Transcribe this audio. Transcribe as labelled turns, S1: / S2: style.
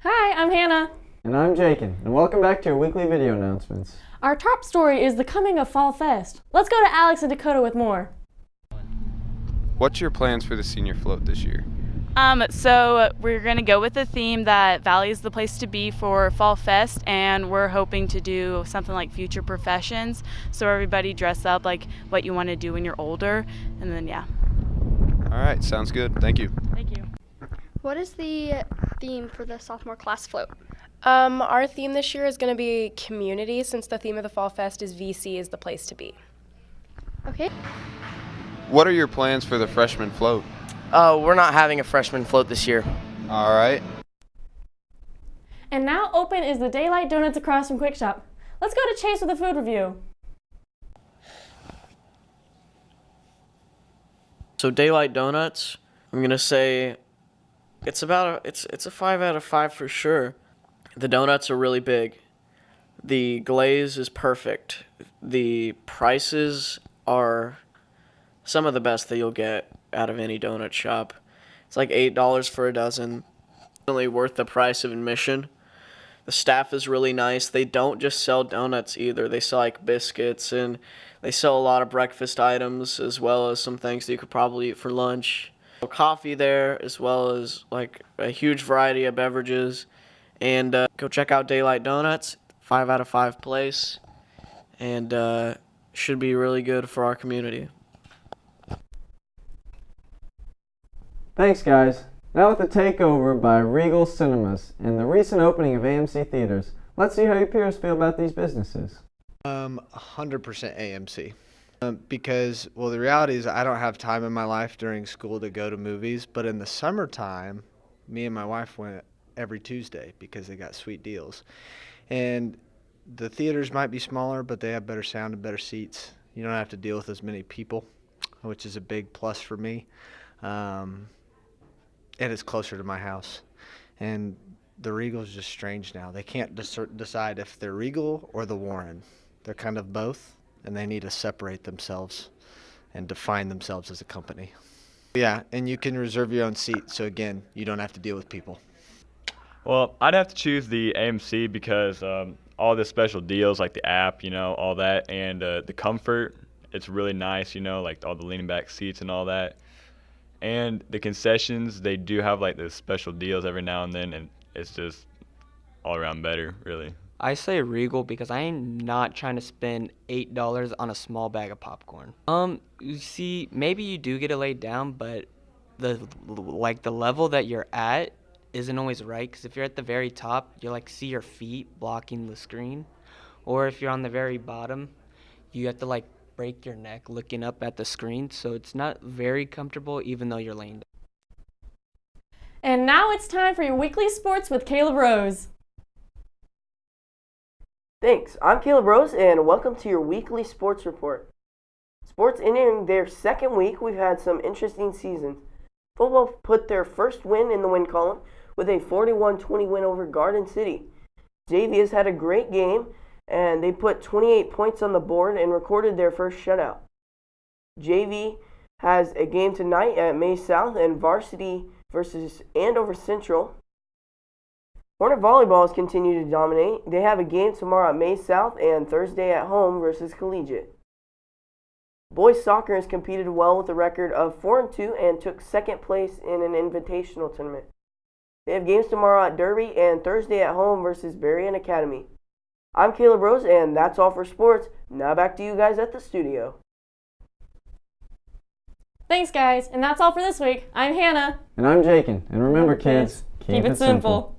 S1: Hi, I'm Hannah.
S2: And I'm Jakin, and welcome back to your weekly video announcements.
S1: Our top story is the coming of Fall Fest. Let's go to Alex and Dakota with more.
S3: What's your plans for the senior float this year?
S4: So we're going to go with the theme that Valley is the place to be for Fall Fest, and we're hoping to do something like future professions, so everybody dress up like what you want to do when you're older, and then yeah.
S3: All right, sounds good. Thank you.
S4: Thank you.
S5: What is the theme for the sophomore class float?
S6: Our theme this year is going to be community, since the theme of the Fall Fest is VC is the place to be.
S5: Okay.
S3: What are your plans for the freshman float?
S7: We're not having a freshman float this year.
S3: All right.
S1: And now open is the Daylight Donuts across from Quick Shop. Let's go to Chase with a food review.
S7: So Daylight Donuts, I'm gonna say it's a 5 out of 5 for sure. The donuts are really big. The glaze is perfect. The prices are some of the best that you'll get out of any donut shop. It's like $8 for a dozen. Definitely worth the price of admission. The staff is really nice. They don't just sell donuts either. They sell like biscuits, and they sell a lot of breakfast items, as well as some things that you could probably eat for lunch. Coffee there, as well as like a huge variety of beverages. And go check out Daylight Donuts, 5 out of 5 place, and should be really good for our community.
S2: Thanks, guys. Now with the takeover by Regal Cinemas and the recent opening of AMC theaters, let's see how your peers feel about these businesses.
S8: 100% AMC. Because, well, the reality is I don't have time in my life during school to go to movies, but in the summertime, me and my wife went every Tuesday because they got sweet deals. And the theaters might be smaller, but they have better sound and better seats. You don't have to deal with as many people, which is a big plus for me. And it's closer to my house. And the Regal's just strange now. They can't decide if they're Regal or the Warren. They're kind of both, and they need to separate themselves and define themselves as a company. Yeah, and you can reserve your own seat, so again, you don't have to deal with people.
S9: Well, I'd have to choose the AMC because all the special deals, like the app, all that, and the comfort, it's really nice, like all the leaning back seats and all that. And the concessions, they do have like the special deals every now and then, and it's just all around better, really.
S10: I say Regal because I am not trying to spend $8 on a small bag of popcorn. You see, maybe you do get it laid down, but the level that you're at isn't always right, because if you're at the very top, you see your feet blocking the screen, or if you're on the very bottom, you have to break your neck looking up at the screen, so it's not very comfortable even though you're laying down.
S1: And now it's time for your weekly sports with Caleb Rose.
S11: Thanks. I'm Caleb Rose, and welcome to your weekly sports report. Sports entering their second week, we've had some interesting seasons. Football put their first win in the win column with a 41-20 win over Garden City. JV has had a great game, and they put 28 points on the board and recorded their first shutout. JV has a game tonight at May South and varsity versus Andover Central. Hornet volleyball has continued to dominate. They have a game tomorrow at May South and Thursday at home versus Collegiate. Boys soccer has competed well with a record of 4-2 and took second place in an invitational tournament. They have games tomorrow at Derby and Thursday at home versus Berrien Academy. I'm Caleb Rose, and that's all for sports. Now back to you guys at the studio.
S1: Thanks, guys, and that's all for this week. I'm Hannah.
S2: And I'm Jakin, and remember, kids,
S1: keep it simple.